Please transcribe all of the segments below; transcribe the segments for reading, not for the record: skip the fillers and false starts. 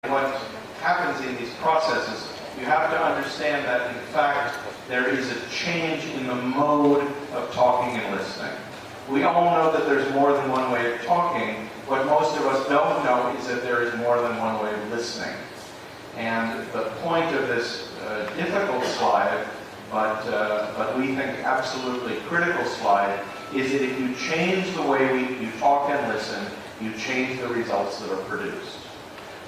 what happens in these processes, you have to understand that, in fact, there is a change in the mode of talking and listening. We all know that there's more than one way of talking. What most of us don't know is that there is more than one way of listening. And the point of this difficult slide, but we think absolutely critical slide, is that if you change the way you talk and listen, you change the results that are produced.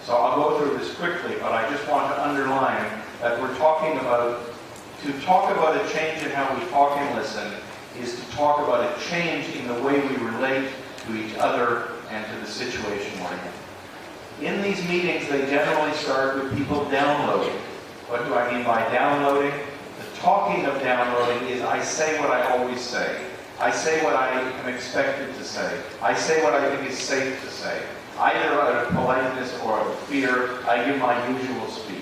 So I'll go through this quickly, but I just want to underline that we're talking about, to talk about a change in how we talk and listen is to talk about a change in the way we relate to each other and to the situation we're in. In these meetings, they generally start with people downloading. What do I mean by downloading? The talking of downloading is I say what I always say. I say what I am expected to say. I say what I think is safe to say. Either out of politeness or out of fear, I give my usual speech,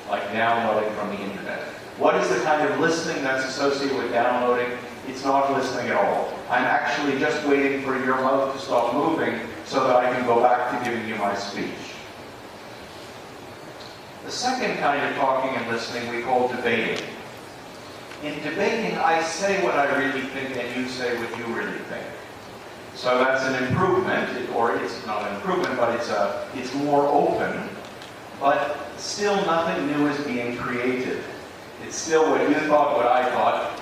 like downloading from the internet. What is the kind of listening that's associated with downloading? It's not listening at all. I'm actually just waiting for your mouth to stop moving so that I can go back to giving you my speech. The second kind of talking and listening we call debating. In debating, I say what I really think and you say what you really think. So that's an improvement, or it's not an improvement, but it's more open, but still nothing new is being created. It's still what you thought, what I thought.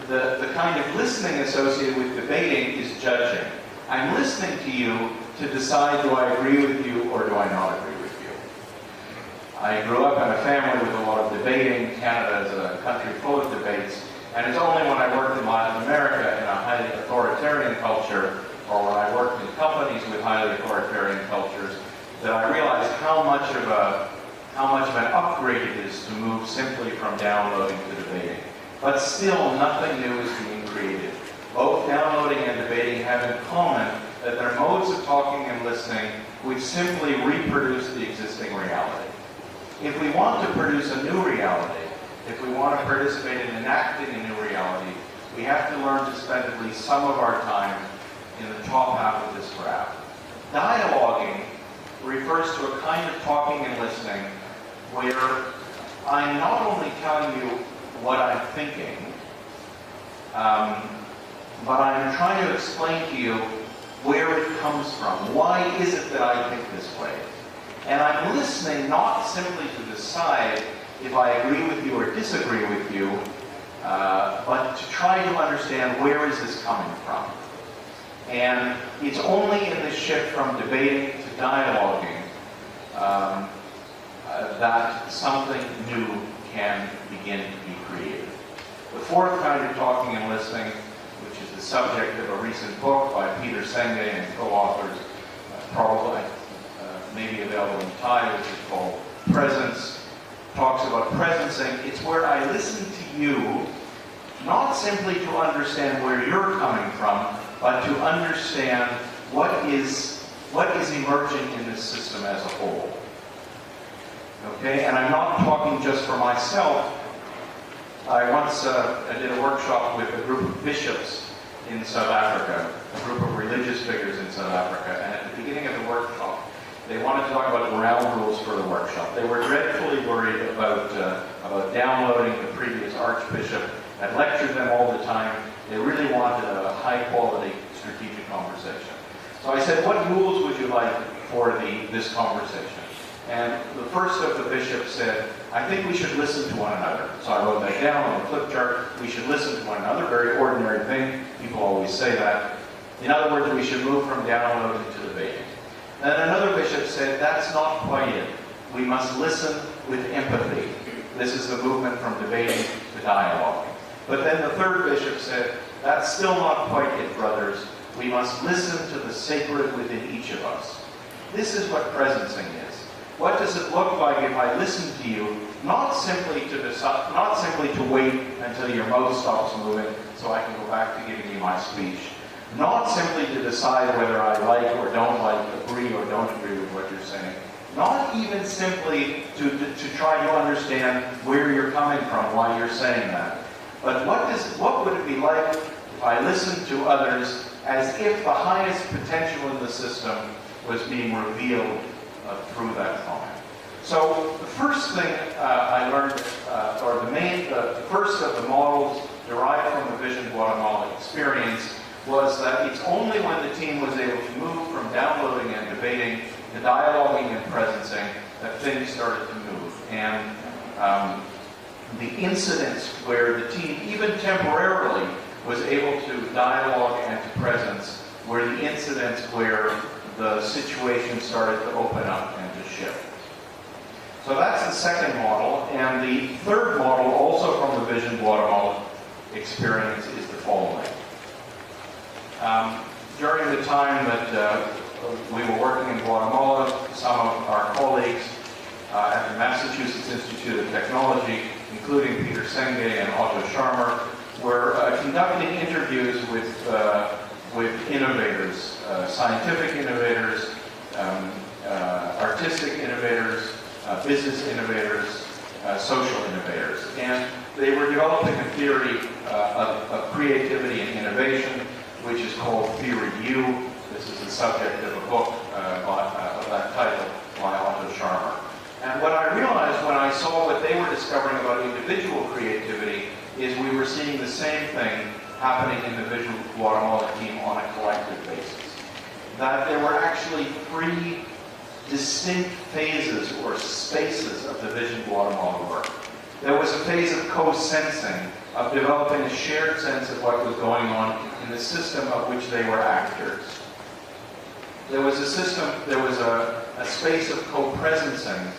The kind of listening associated with debating is judging. I'm listening to you to decide, do I agree with you or do I not agree with you? I grew up in a family with a lot of debating. Canada is a country full of debates. And it's only when I worked in Latin America in a highly authoritarian culture, or when I worked in companies with highly authoritarian cultures, that I realized how much of an upgrade it is to move simply from downloading to debating. But still, nothing new is being created. Both downloading and debating have in common that they're modes of talking and listening which simply reproduce the existing reality. If we want to produce a new reality, if we want to participate in enacting a new reality, we have to learn to spend at least some of our time in the top half of this graph. Dialoguing refers to a kind of talking and listening where I'm not only telling you what I'm thinking, but I'm trying to explain to you where it comes from. Why is it that I think this way? And I'm listening not simply to decide if I agree with you or disagree with you, but to try to understand where is this coming from. And it's only in this shift from debating to dialoguing that something new can begin to be created. The fourth kind of talking and listening, which is the subject of a recent book by Peter Senge and co-authors, probably maybe available in Thai, which is called Presence, talks about presencing. It's where I listen to you, not simply to understand where you're coming from, but to understand what is emerging in this system as a whole. Okay, and I'm not talking just for myself. I once did a workshop with a group of bishops in South Africa, a group of religious figures in South Africa, and at the beginning of the workshop, they wanted to talk about ground rules for the workshop. They were dreadfully worried about downloading the previous archbishop that lectured them all the time. They really wanted a high-quality strategic conversation. So I said, what rules would you like for this conversation? And the first of the bishops said, I think we should listen to one another. So I wrote that down on the flip chart. We should listen to one another. Very ordinary thing. People always say that. In other words, we should move from downloading to debating. Then another bishop said, that's not quite it. We must listen with empathy. This is the movement from debating to dialogue. But then the third bishop said, that's still not quite it, brothers. We must listen to the sacred within each of us. This is what presencing is. What does it look like if I listen to you, not simply to wait until your mouth stops moving so I can go back to giving you my speech, not simply to decide whether I like or don't like, agree or don't agree with what you're saying, not even simply to try to understand where you're coming from, why you're saying that, but what would it be like if I listened to others as if the highest potential in the system was being revealed through that time. So the first thing I learned, the first of the models derived from the Vision Guatemala experience was that it's only when the team was able to move from downloading and debating to dialoguing and presencing that things started to move. And the incidents where the team, even temporarily, was able to dialogue and to presence were the incidents where the situation started to open up and to shift. So that's the second model. And the third model, also from the Vision Guatemala experience, is the following. During the time that we were working in Guatemala, some of our colleagues at the Massachusetts Institute of Technology, including Peter Senge and Otto Scharmer, were conducting interviews with innovators, scientific innovators, artistic innovators, business innovators, social innovators. And they were developing a theory of creativity and innovation, which is called Theory U. This is the subject of a book of that title by Otto Scharmer. And what I realized when I saw what they were discovering about individual creativity is we were seeing the same thing happening in the Vision Guatemala team on a collective basis. That there were actually three distinct phases or spaces of the Vision Guatemala work. There was a phase of co-sensing, of developing a shared sense of what was going on in the system of which they were actors. There was a space of co-presencing,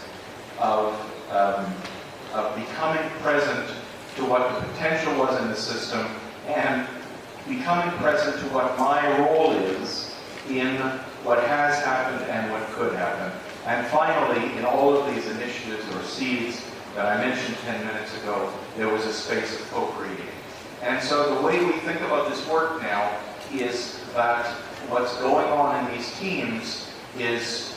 of becoming present to what the potential was in the system and becoming present to what my role is in what has happened and what could happen. And finally, in all of these initiatives or seeds that I mentioned 10 minutes ago, there was a space of co-creating. And so the way we think about this work now is that what's going on in these teams is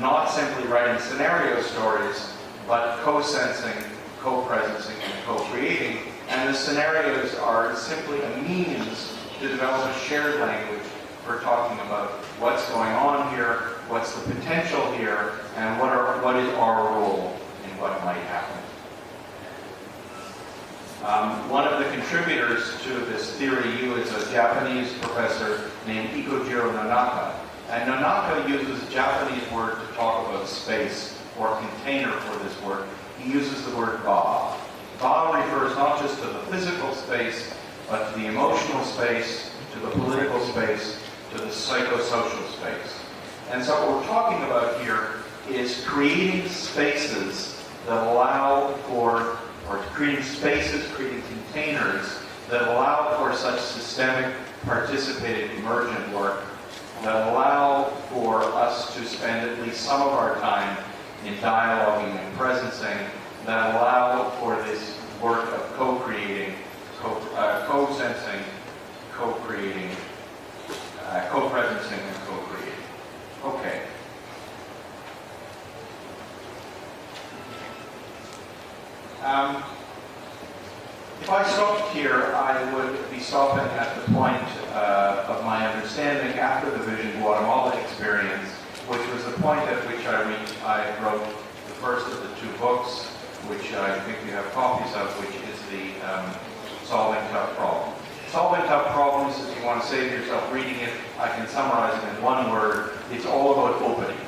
not simply writing scenario stories, but co-sensing, co-presencing, and co-creating. And the scenarios are simply a means to develop a shared language for talking about what's going on here, what's the potential here, and what is our role in what might happen. One of the contributors to this theory U is a Japanese professor named Ikojiro Nonaka. And Nonaka uses a Japanese word to talk about space or container for this work. He uses the word ba. Ba refers not just to the physical space, but to the emotional space, to the political space, to the psychosocial space. And so what we're talking about here is creating spaces that allow for, or creating spaces, creating containers that allow for such systemic, participated, emergent work that allow for us to spend at least some of our time in dialoguing and presencing, that allow for this work of co-creating, co-sensing, co-creating, co-presencing, and co-creating. Okay. If I stopped here, I would be stopping at the point of my understanding after the Vision Guatemala experience, which was the point at which I wrote the first of the two books, which I think you have copies of, which is the Solving Tough Problems. Solving Tough Problems, if you want to save yourself reading it, I can summarize it in one word. It's all about opening.